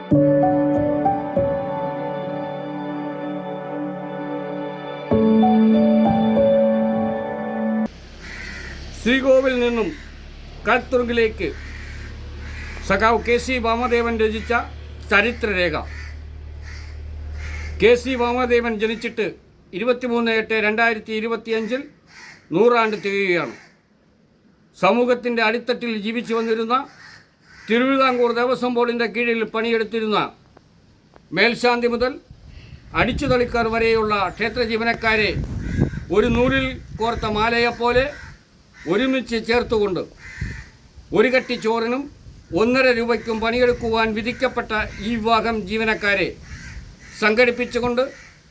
ശ്രീകോവിൽ നിന്നും കൽത്തുറുങ്കിലേക്ക് സഖാവ് കെ സി വാമദേവൻ രചിച്ച ചരിത്രരേഖ. കെ സി വാമദേവൻ ജനിച്ചിട്ട് 23/8/2025 100 തികയുകയാണ്. സമൂഹത്തിൻ്റെ അടിത്തട്ടിൽ ജീവിച്ചു വന്നിരുന്ന തിരുവിതാംകൂർ ദേവസ്വം ബോർഡിൻ്റെ കീഴിൽ പണിയെടുത്തിരുന്ന മേൽശാന്തി മുതൽ അടിച്ചുതളിക്കാർ വരെയുള്ള ക്ഷേത്ര ജീവനക്കാരെ ഒരു നൂലിൽ കോർത്ത മാലയെപ്പോലെ ഒരുമിച്ച് ചേർത്തുകൊണ്ട് ഒരു കട്ടി ചോറിനും 1.5 രൂപയ്ക്കും പണിയെടുക്കുവാൻ വിധിക്കപ്പെട്ട ഈ വിഭാഗം ജീവനക്കാരെ സംഘടിപ്പിച്ചുകൊണ്ട്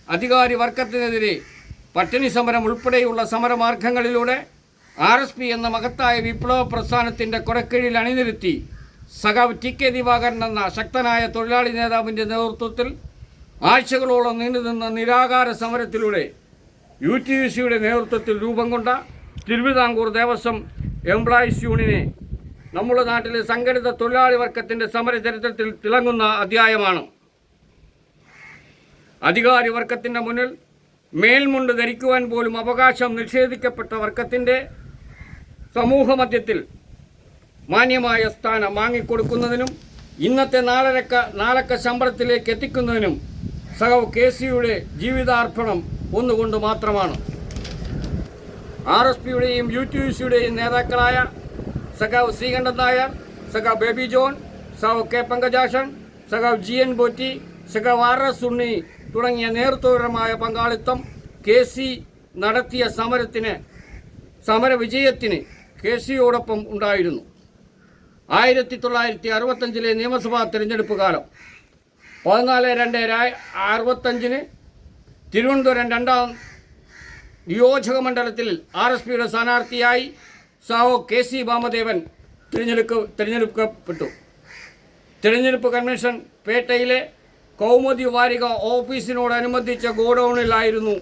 അധികാരി വർഗത്തിനെതിരെ പട്ടിണി സമരം ഉൾപ്പെടെയുള്ള സമരമാർഗങ്ങളിലൂടെ RSP എന്ന മഹത്തായ വിപ്ലവ പ്രസ്ഥാനത്തിൻ്റെ കൊടക്കീഴിൽ അണിനിരത്തി സഖാവ് TK ദിവാകരൻ എന്ന ശക്തനായ തൊഴിലാളി നേതാവിൻ്റെ നേതൃത്വത്തിൽ ആഴ്ചകളോളം നീണ്ടുനിന്ന നിരാകാര സമരത്തിലൂടെ UTUCയുടെ നേതൃത്വത്തിൽ രൂപം കൊണ്ട തിരുവിതാംകൂർ ദേവസ്വം എംപ്ലോയീസ് യൂണിയനെ നമ്മുടെ നാട്ടിലെ സംഘടിത തൊഴിലാളി വർഗത്തിൻ്റെ സമരചരിത്രത്തിൽ തിളങ്ങുന്ന അധ്യായമാണ്. അധികാരി വർഗത്തിൻ്റെ മുന്നിൽ മേൽമുണ്ട് ധരിക്കുവാൻ പോലും അവകാശം നിഷേധിക്കപ്പെട്ട വർഗത്തിൻ്റെ സമൂഹമധ്യത്തിൽ മാന്യമായ സ്ഥാനം വാങ്ങിക്കൊടുക്കുന്നതിനും ഇന്നത്തെ നാലക്ക ശമ്പളത്തിലേക്ക് എത്തിക്കുന്നതിനും സഖാവ് KCയുടെ ജീവിതാർപ്പണം ഒന്നുകൊണ്ട് മാത്രമാണ്. RSPയുടെയും UTUCയുടെയും നേതാക്കളായ സഖാവ് ശ്രീകണ്ഠൻ നായർ, സഖാവ് ബേബി ജോൺ, സഖാവ് K പങ്കജാക്ഷൻ, സഖാവ് GN പോറ്റി, സഖാവ് RS ഉണ്ണി തുടങ്ങിയ നേതൃത്വപരമായ പങ്കാളിത്തം KC നടത്തിയ സമരവിജയത്തിന് KCയോടൊപ്പം ഉണ്ടായിരുന്നു. 1965 നിയമസഭാ തിരഞ്ഞെടുപ്പ് കാലം 14/2/65 തിരുവനന്തപുരം 2ാം നിയോജക മണ്ഡലത്തിൽ RSPയുടെ സ്ഥാനാർത്ഥിയായി സഖാവ് KC വാമദേവൻ തിരഞ്ഞെടുക്കപ്പെട്ടു. തിരഞ്ഞെടുപ്പ് കൺവെൻഷൻ പേട്ടയിലെ കൗമുദി വാരിക ഓഫീസിനോടനുബന്ധിച്ച ഗോഡൌണിലായിരുന്നു.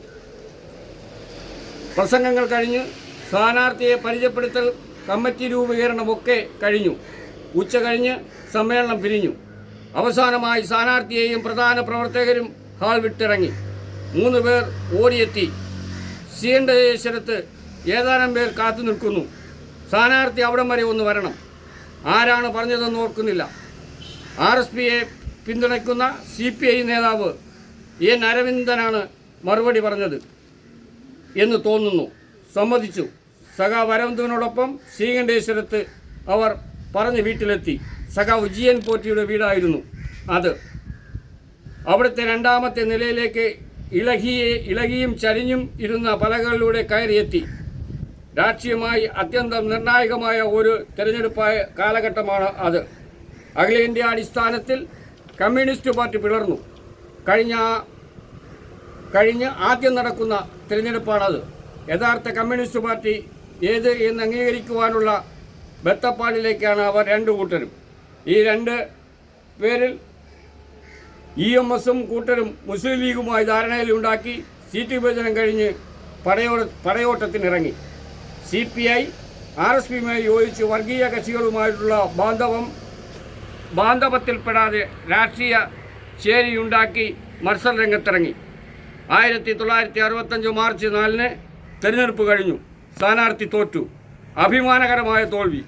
പ്രസംഗങ്ങൾ കഴിഞ്ഞ് സ്ഥാനാർത്ഥിയെ പരിചയപ്പെടുത്തൽ, കമ്മിറ്റി രൂപീകരണമൊക്കെ കഴിഞ്ഞു. ഉച്ച കഴിഞ്ഞ് സമ്മേളനം പിരിഞ്ഞു. അവസാനമായി സ്ഥാനാർത്ഥിയെയും പ്രധാന പ്രവർത്തകരും ഹാൾ വിട്ടിറങ്ങി. 3 പേർ ഓടിയെത്തി. ശ്രീകണ്ഠേശ്വരത്ത് ഏതാനും പേർ കാത്തു നിൽക്കുന്നു. സ്ഥാനാർത്ഥി അവിടം വരെ ഒന്ന് വരണം. ആരാണ് പറഞ്ഞതെന്ന് ഓർക്കുന്നില്ല. RSPയെ പിന്തുണയ്ക്കുന്ന CPI നേതാവ് N അരവിന്ദനാണ് മറുപടി പറഞ്ഞത് എന്ന് തോന്നുന്നു. സമ്മതിച്ചു. സഖാവ് അരവിന്ദനോടൊപ്പം ശ്രീകണ്ഠേശ്വരത്ത് അവർ പറഞ്ഞ് വീട്ടിലെത്തി. സഖാവ് GN പോറ്റിയുടെ വീടായിരുന്നു അത്. അവിടുത്തെ 2ാമത്തെ നിലയിലേക്ക് ഇളകിയും ചരിഞ്ഞും ഇരുന്ന പലകളിലൂടെ കയറിയെത്തി. രാഷ്ട്രീയമായി അത്യന്തം നിർണായകമായ ഒരു തെരഞ്ഞെടുപ്പായ കാലഘട്ടമാണ് അത്. അഖിലേന്ത്യാ അടിസ്ഥാനത്തിൽ കമ്മ്യൂണിസ്റ്റ് പാർട്ടി പിളർന്നു കഴിഞ്ഞ് ആദ്യം നടക്കുന്ന തിരഞ്ഞെടുപ്പാണത്. യഥാർത്ഥ കമ്മ്യൂണിസ്റ്റ് പാർട്ടി ഏത് എന്ന് അംഗീകരിക്കുവാനുള്ള ബത്തപ്പാടിലേക്കാണ് അവർ 2 കൂട്ടരും. ഈ 2 പേരിൽ EMSും കൂട്ടരും മുസ്ലിം ലീഗുമായി ധാരണയിലുണ്ടാക്കി സീറ്റ് വിഭജനം കഴിഞ്ഞ് പടയോട്ടത്തിനിറങ്ങി. CPI RSPയുമായി യോജിച്ച് വർഗീയ കക്ഷികളുമായിട്ടുള്ള ബാന്ധവത്തിൽപ്പെടാതെ രാഷ്ട്രീയ ചേരിയുണ്ടാക്കി മത്സര രംഗത്തിറങ്ങി. 1965 മാർച്ച് 4 തിരഞ്ഞെടുപ്പ് കഴിഞ്ഞു. സ്ഥാനാർത്ഥി തോറ്റു. അഭിമാനകരമായ തോൽവി.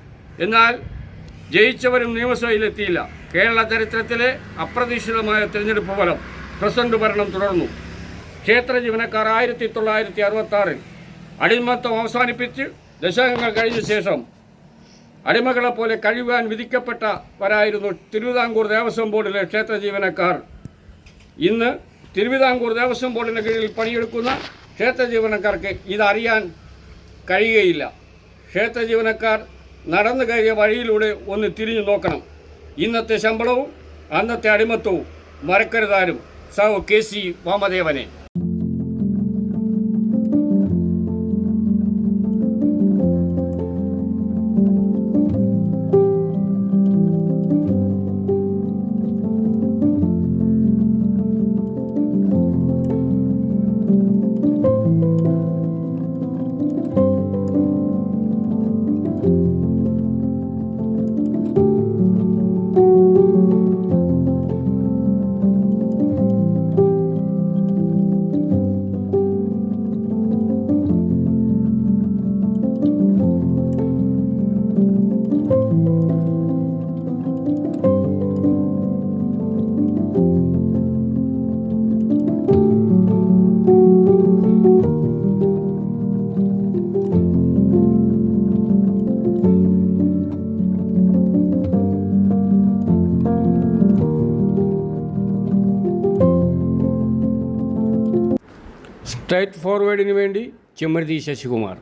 എന്നാൽ ജയിച്ചവരും നിയമസഭയിലെത്തിയില്ല. കേരള ചരിത്രത്തിലെ അപ്രതീക്ഷിതമായ തിരഞ്ഞെടുപ്പ് ഫലം. പ്രസിഡന്റ് ഭരണം തുടർന്നു. ക്ഷേത്ര ജീവനക്കാർ 1966 അടിമത്തം അവസാനിപ്പിച്ച് ദശകങ്ങൾ കഴിഞ്ഞ ശേഷം അടിമകളെപ്പോലെ കഴിയുവാൻ വിധിക്കപ്പെട്ടവരായിരുന്നു തിരുവിതാംകൂർ ദേവസ്വം ബോർഡിലെ ക്ഷേത്ര ജീവനക്കാർ. ഇന്ന് തിരുവിതാംകൂർ ദേവസ്വം ബോർഡിന് കീഴിൽ പണിയെടുക്കുന്ന ക്ഷേത്ര ജീവനക്കാർക്ക് ഇതറിയാൻ കഴിയുകയില്ല. ക്ഷേത്ര ജീവനക്കാർ നടന്നു കയറിയ വഴിയിലൂടെ ഒന്ന് തിരിഞ്ഞു നോക്കണം. ഇന്നത്തെ ശമ്പളവും അന്നത്തെ അടിമത്തവും മറക്കരുതാരും. സഖാവ് KC വാമദേവനെ. സ്ട്രൈറ്റ് ഫോർവേഡിന് വേണ്ടി ചെമ്മരുതി ശശികുമാർ.